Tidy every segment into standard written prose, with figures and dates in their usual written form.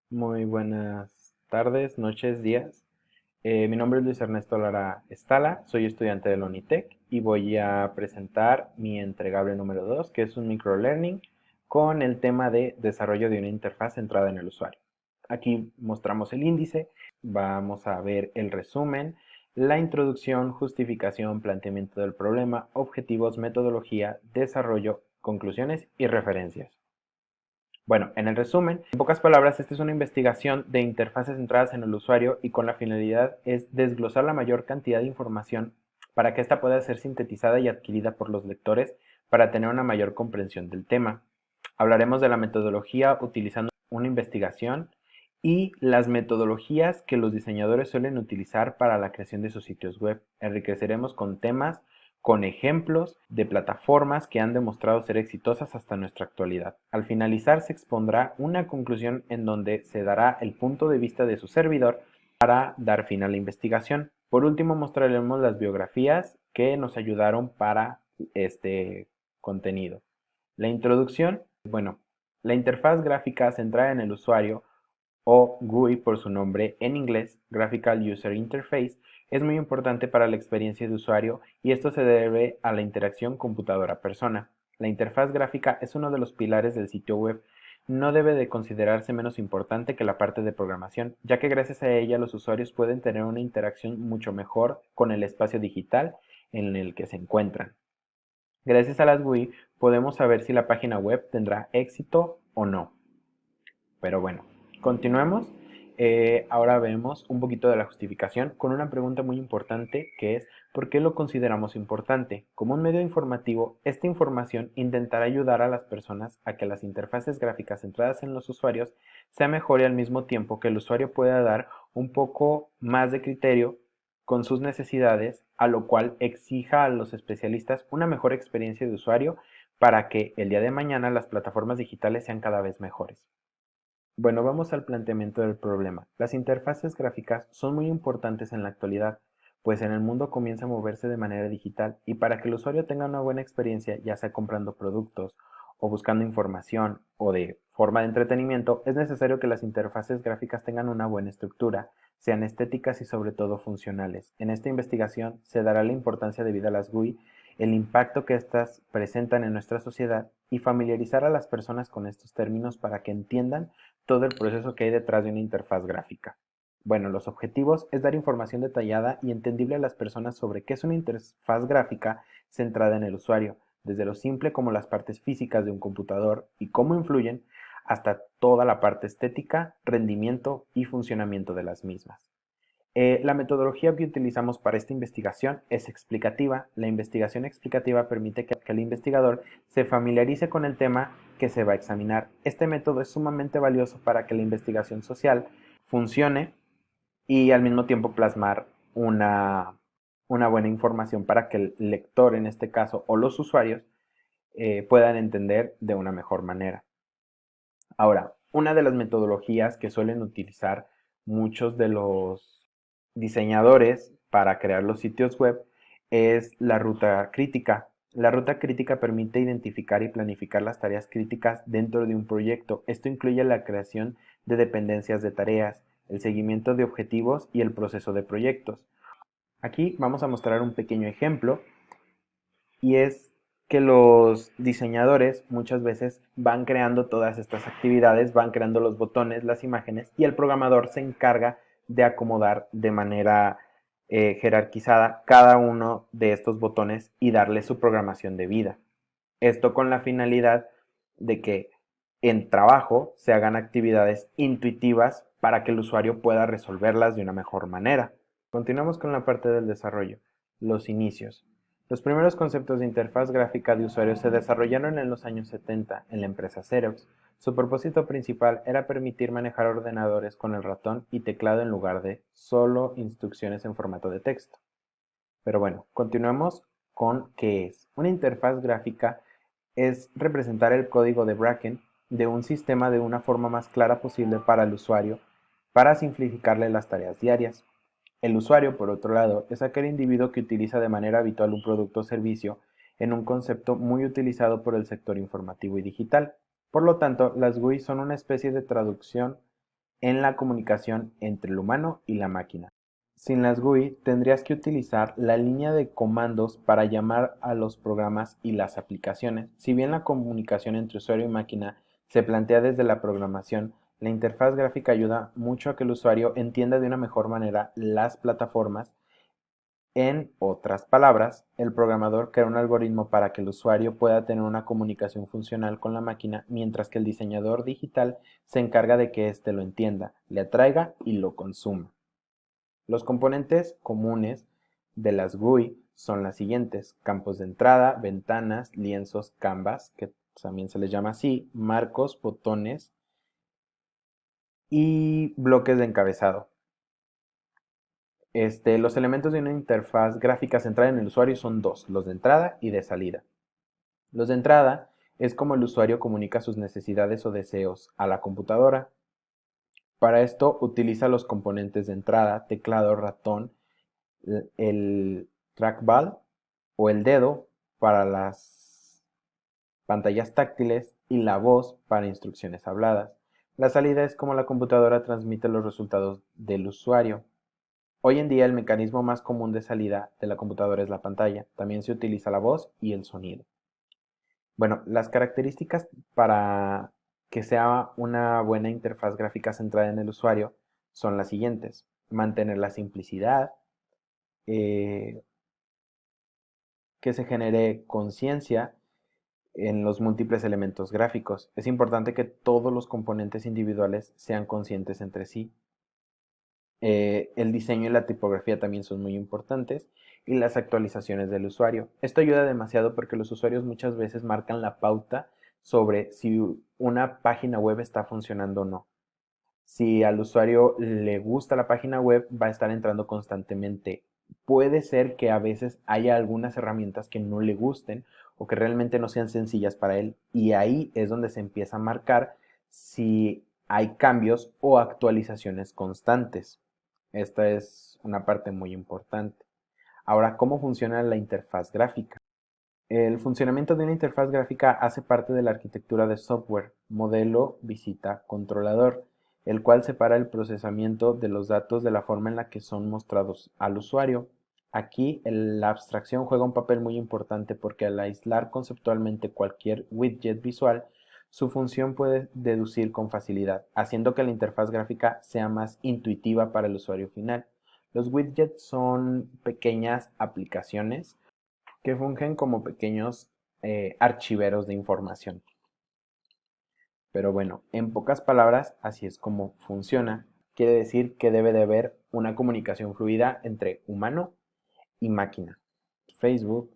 Muy buenas tardes, noches, días. Mi nombre es Luis Ernesto Lara Estala, soy estudiante de la Unitec y voy a presentar mi entregable número 2, que es un microlearning con el tema de desarrollo de una interfaz centrada en el usuario. Aquí mostramos el índice, vamos a ver el resumen, la introducción, justificación, planteamiento del problema, objetivos, metodología, desarrollo, conclusiones y referencias. Bueno, en el resumen, en pocas palabras, esta es una investigación de interfaces centradas en el usuario y con la finalidad es desglosar la mayor cantidad de información para que ésta pueda ser sintetizada y adquirida por los lectores para tener una mayor comprensión del tema. Hablaremos de la metodología utilizando una investigación y las metodologías que los diseñadores suelen utilizar para la creación de sus sitios web. Enriqueceremos con temas, con ejemplos de plataformas que han demostrado ser exitosas hasta nuestra actualidad. Al finalizar se expondrá una conclusión en donde se dará el punto de vista de su servidor para dar fin a la investigación. Por último mostraremos las biografías que nos ayudaron para este contenido. La introducción, bueno, la interfaz gráfica centrada en el usuario o GUI por su nombre en inglés, Graphical User Interface, es muy importante para la experiencia de usuario y esto se debe a la interacción computadora-persona. La interfaz gráfica es uno de los pilares del sitio web. No debe de considerarse menos importante que la parte de programación, ya que gracias a ella los usuarios pueden tener una interacción mucho mejor con el espacio digital en el que se encuentran. Gracias a las GUI podemos saber si la página web tendrá éxito o no. Pero bueno, continuemos. Ahora vemos un poquito de la justificación con una pregunta muy importante que es ¿por qué lo consideramos importante? Como un medio informativo, esta información intentará ayudar a las personas a que las interfaces gráficas centradas en los usuarios sea mejor y al mismo tiempo que el usuario pueda dar un poco más de criterio con sus necesidades, a lo cual exija a los especialistas una mejor experiencia de usuario para que el día de mañana las plataformas digitales sean cada vez mejores. Bueno, vamos al planteamiento del problema. Las interfaces gráficas son muy importantes en la actualidad, pues en el mundo comienza a moverse de manera digital y para que el usuario tenga una buena experiencia, ya sea comprando productos o buscando información o de forma de entretenimiento, es necesario que las interfaces gráficas tengan una buena estructura, sean estéticas y sobre todo funcionales. En esta investigación se dará la importancia debida a las GUI, el impacto que éstas presentan en nuestra sociedad y familiarizar a las personas con estos términos para que entiendan todo el proceso que hay detrás de una interfaz gráfica. Bueno, los objetivos es dar información detallada y entendible a las personas sobre qué es una interfaz gráfica centrada en el usuario, desde lo simple como las partes físicas de un computador y cómo influyen, hasta toda la parte estética, rendimiento y funcionamiento de las mismas. La metodología que utilizamos para esta investigación es explicativa. La investigación explicativa permite que el investigador se familiarice con el tema que se va a examinar. Este método es sumamente valioso para que la investigación social funcione y al mismo tiempo plasmar una buena información para que el lector, en este caso, o los usuarios, puedan entender de una mejor manera. Ahora, una de las metodologías que suelen utilizar muchos de los diseñadores para crear los sitios web es la ruta crítica. La ruta crítica permite identificar y planificar las tareas críticas dentro de un proyecto. Esto incluye la creación de dependencias de tareas, el seguimiento de objetivos y el proceso de proyectos. Aquí vamos a mostrar un pequeño ejemplo y es que los diseñadores muchas veces van creando todas estas actividades, van creando los botones, las imágenes y el programador se encarga de acomodar de manera jerarquizada cada uno de estos botones y darle su programación de vida. Esto con la finalidad de que en trabajo se hagan actividades intuitivas para que el usuario pueda resolverlas de una mejor manera. Continuamos con la parte del desarrollo, los inicios. Los primeros conceptos de interfaz gráfica de usuario se desarrollaron en los años 70 en la empresa Xerox. Su propósito principal era permitir manejar ordenadores con el ratón y teclado en lugar de solo instrucciones en formato de texto. Pero bueno, continuamos con qué es. Una interfaz gráfica es representar el código de Bracken de un sistema de una forma más clara posible para el usuario para simplificarle las tareas diarias. El usuario, por otro lado, es aquel individuo que utiliza de manera habitual un producto o servicio en un concepto muy utilizado por el sector informativo y digital. Por lo tanto, las GUI son una especie de traducción en la comunicación entre el humano y la máquina. Sin las GUI, tendrías que utilizar la línea de comandos para llamar a los programas y las aplicaciones. Si bien la comunicación entre usuario y máquina se plantea desde la programación, la interfaz gráfica ayuda mucho a que el usuario entienda de una mejor manera las plataformas. En otras palabras, el programador crea un algoritmo para que el usuario pueda tener una comunicación funcional con la máquina, mientras que el diseñador digital se encarga de que éste lo entienda, le atraiga y lo consuma. Los componentes comunes de las GUI son las siguientes: campos de entrada, ventanas, lienzos, canvas, que también se les llama así, marcos, botones y bloques de encabezado. Los elementos de una interfaz gráfica centrada en el usuario son dos: los de entrada y de salida. Los de entrada es como el usuario comunica sus necesidades o deseos a la computadora. Para esto utiliza los componentes de entrada: teclado, ratón, el trackball o el dedo para las pantallas táctiles y la voz para instrucciones habladas. La salida es como la computadora transmite los resultados del usuario. Hoy en día el mecanismo más común de salida de la computadora es la pantalla. También se utiliza la voz y el sonido. Bueno, las características para que sea una buena interfaz gráfica centrada en el usuario son las siguientes: mantener la simplicidad, eh, que se genere conciencia en los múltiples elementos gráficos. Es importante que todos los componentes individuales sean conscientes entre sí. El diseño y la tipografía también son muy importantes, y las actualizaciones del usuario. Esto ayuda demasiado porque los usuarios muchas veces marcan la pauta sobre si una página web está funcionando o no. Si al usuario le gusta la página web, va a estar entrando constantemente. Puede ser que a veces haya algunas herramientas que no le gusten o que realmente no sean sencillas para él, y ahí es donde se empieza a marcar si hay cambios o actualizaciones constantes. Esta es una parte muy importante. Ahora, ¿cómo funciona la interfaz gráfica? El funcionamiento de una interfaz gráfica hace parte de la arquitectura de software, modelo, visita, controlador, el cual separa el procesamiento de los datos de la forma en la que son mostrados al usuario. Aquí la abstracción juega un papel muy importante porque al aislar conceptualmente cualquier widget visual, su función puede deducir con facilidad, haciendo que la interfaz gráfica sea más intuitiva para el usuario final. Los widgets son pequeñas aplicaciones que fungen como pequeños archiveros de información. Pero bueno, en pocas palabras, así es como funciona. Quiere decir que debe de haber una comunicación fluida entre humano y máquina. Facebook,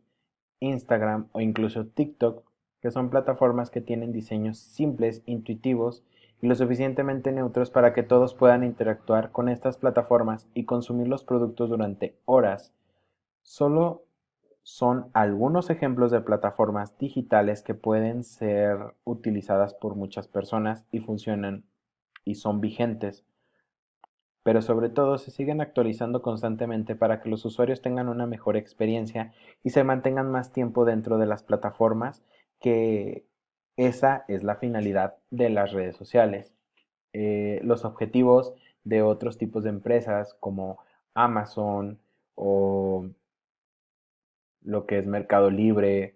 Instagram o incluso TikTok, que son plataformas que tienen diseños simples, intuitivos y lo suficientemente neutros para que todos puedan interactuar con estas plataformas y consumir los productos durante horas. Solo son algunos ejemplos de plataformas digitales que pueden ser utilizadas por muchas personas y funcionan y son vigentes, pero sobre todo se siguen actualizando constantemente para que los usuarios tengan una mejor experiencia y se mantengan más tiempo dentro de las plataformas, que esa es la finalidad de las redes sociales. Los objetivos de otros tipos de empresas como Amazon o lo que es Mercado Libre,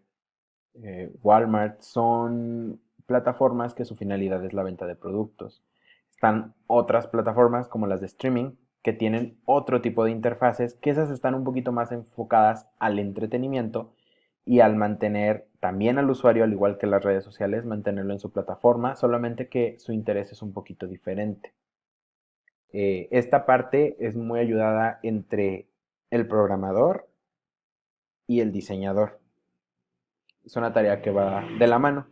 Walmart, son plataformas que su finalidad es la venta de productos. Están otras plataformas como las de streaming que tienen otro tipo de interfaces, que esas están un poquito más enfocadas al entretenimiento y al mantener también al usuario, al igual que las redes sociales, mantenerlo en su plataforma, solamente que su interés es un poquito diferente. Esta parte es muy ayudada entre el programador y el diseñador. Es una tarea que va de la mano.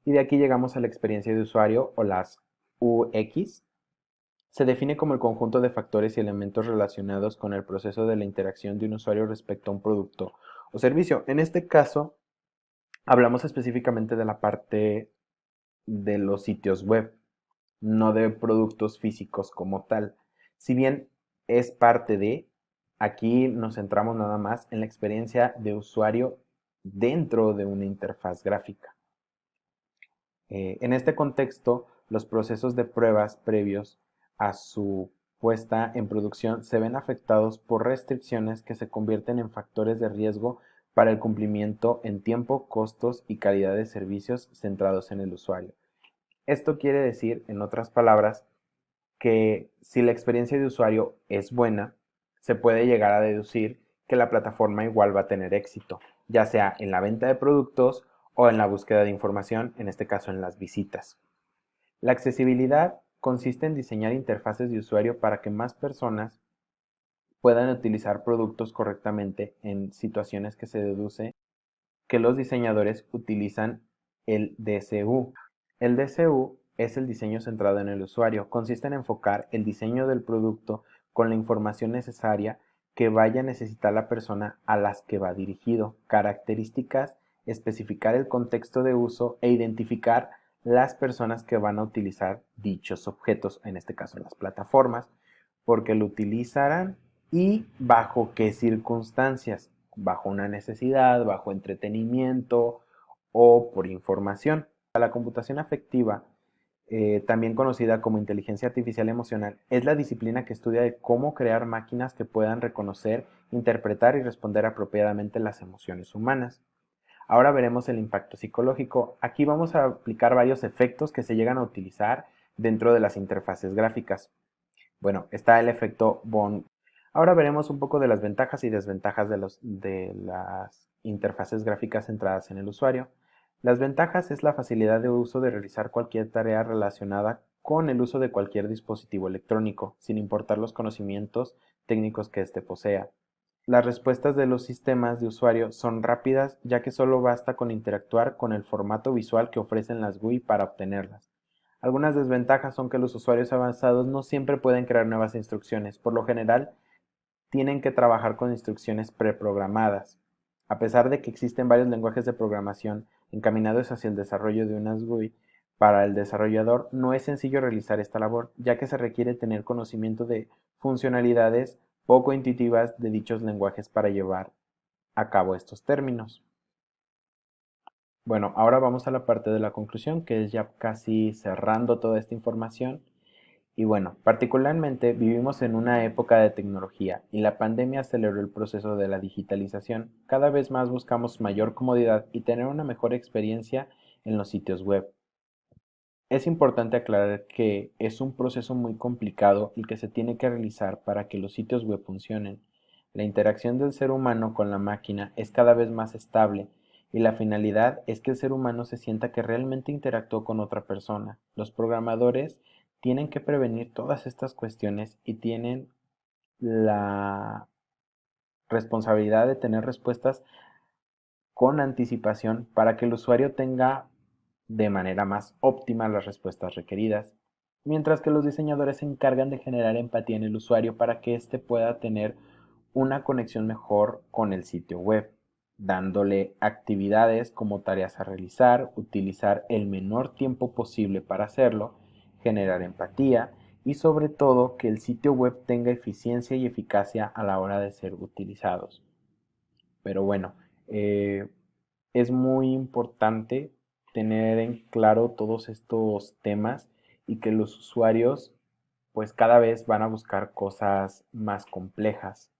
Y de aquí llegamos a la experiencia de usuario, o las UX. Se define como el conjunto de factores y elementos relacionados con el proceso de la interacción de un usuario respecto a un producto o servicio. En este caso, hablamos específicamente de la parte de los sitios web, no de productos físicos como tal. Si bien es parte de, aquí nos centramos nada más en la experiencia de usuario dentro de una interfaz gráfica. En este contexto, los procesos de pruebas previos a su puesta en producción se ven afectados por restricciones que se convierten en factores de riesgo para el cumplimiento en tiempo, costos y calidad de servicios centrados en el usuario. Esto quiere decir, en otras palabras, que si la experiencia de usuario es buena, se puede llegar a deducir que la plataforma igual va a tener éxito, ya sea en la venta de productos o en la búsqueda de información, en este caso en las visitas. La accesibilidad consiste en diseñar interfaces de usuario para que más personas puedan utilizar productos correctamente en situaciones que se deduce que los diseñadores utilizan el DCU. El DCU es el diseño centrado en el usuario. Consiste en enfocar el diseño del producto con la información necesaria que vaya a necesitar la persona a las que va dirigido, características, especificar el contexto de uso e identificar las personas que van a utilizar dichos objetos, en este caso las plataformas, porque lo utilizarán y bajo qué circunstancias, bajo una necesidad, bajo entretenimiento o por información. La computación afectiva, también conocida como inteligencia artificial emocional, es la disciplina que estudia de cómo crear máquinas que puedan reconocer, interpretar y responder apropiadamente las emociones humanas. Ahora veremos el impacto psicológico. Aquí vamos a aplicar varios efectos que se llegan a utilizar dentro de las interfaces gráficas. Bueno, está el efecto Bond. Ahora veremos un poco de las ventajas y desventajas de las interfaces gráficas centradas en el usuario. Las ventajas es la facilidad de uso de realizar cualquier tarea relacionada con el uso de cualquier dispositivo electrónico, sin importar los conocimientos técnicos que éste posea. Las respuestas de los sistemas de usuario son rápidas, ya que solo basta con interactuar con el formato visual que ofrecen las GUI para obtenerlas. Algunas desventajas son que los usuarios avanzados no siempre pueden crear nuevas instrucciones. Por lo general, tienen que trabajar con instrucciones preprogramadas. A pesar de que existen varios lenguajes de programación encaminados hacia el desarrollo de unas GUI, para el desarrollador no es sencillo realizar esta labor, ya que se requiere tener conocimiento de funcionalidades poco intuitivas de dichos lenguajes para llevar a cabo estos términos. Bueno, ahora vamos a la parte de la conclusión, que es ya casi cerrando toda esta información. Y bueno, particularmente vivimos en una época de tecnología y la pandemia aceleró el proceso de la digitalización. Cada vez más buscamos mayor comodidad y tener una mejor experiencia en los sitios web. Es importante aclarar que es un proceso muy complicado el que se tiene que realizar para que los sitios web funcionen. La interacción del ser humano con la máquina es cada vez más estable y la finalidad es que el ser humano se sienta que realmente interactuó con otra persona. Los programadores tienen que prevenir todas estas cuestiones y tienen la responsabilidad de tener respuestas con anticipación para que el usuario tenga de manera más óptima las respuestas requeridas, mientras que los diseñadores se encargan de generar empatía en el usuario para que éste pueda tener una conexión mejor con el sitio web, dándole actividades como tareas a realizar, utilizar el menor tiempo posible para hacerlo, generar empatía y sobre todo que el sitio web tenga eficiencia y eficacia a la hora de ser utilizados. Pero bueno, eh, es muy importante tener en claro todos estos temas y que los usuarios pues cada vez van a buscar cosas más complejas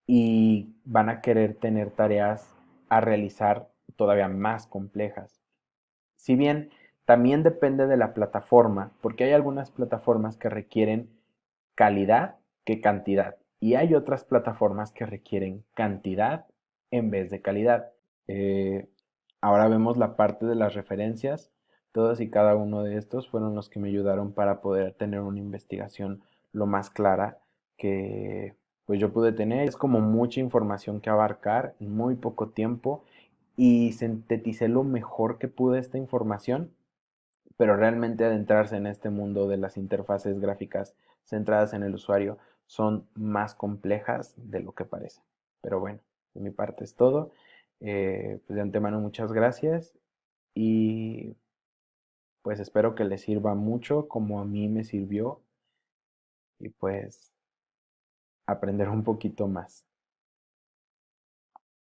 y van a querer tener tareas a realizar todavía más complejas. Si bien también depende de la plataforma, porque hay algunas plataformas que requieren calidad que cantidad y hay otras plataformas que requieren cantidad en vez de calidad. Eh, Ahora vemos la parte de las referencias. Todos y cada uno de estos fueron los que me ayudaron para poder tener una investigación lo más clara que pues yo pude tener. Es como mucha información que abarcar en muy poco tiempo y sinteticé lo mejor que pude esta información, pero realmente adentrarse en este mundo de las interfaces gráficas centradas en el usuario son más complejas de lo que parece. Pero bueno, de mi parte es todo. Pues de antemano muchas gracias y pues espero que les sirva mucho como a mí me sirvió y pues aprender un poquito más.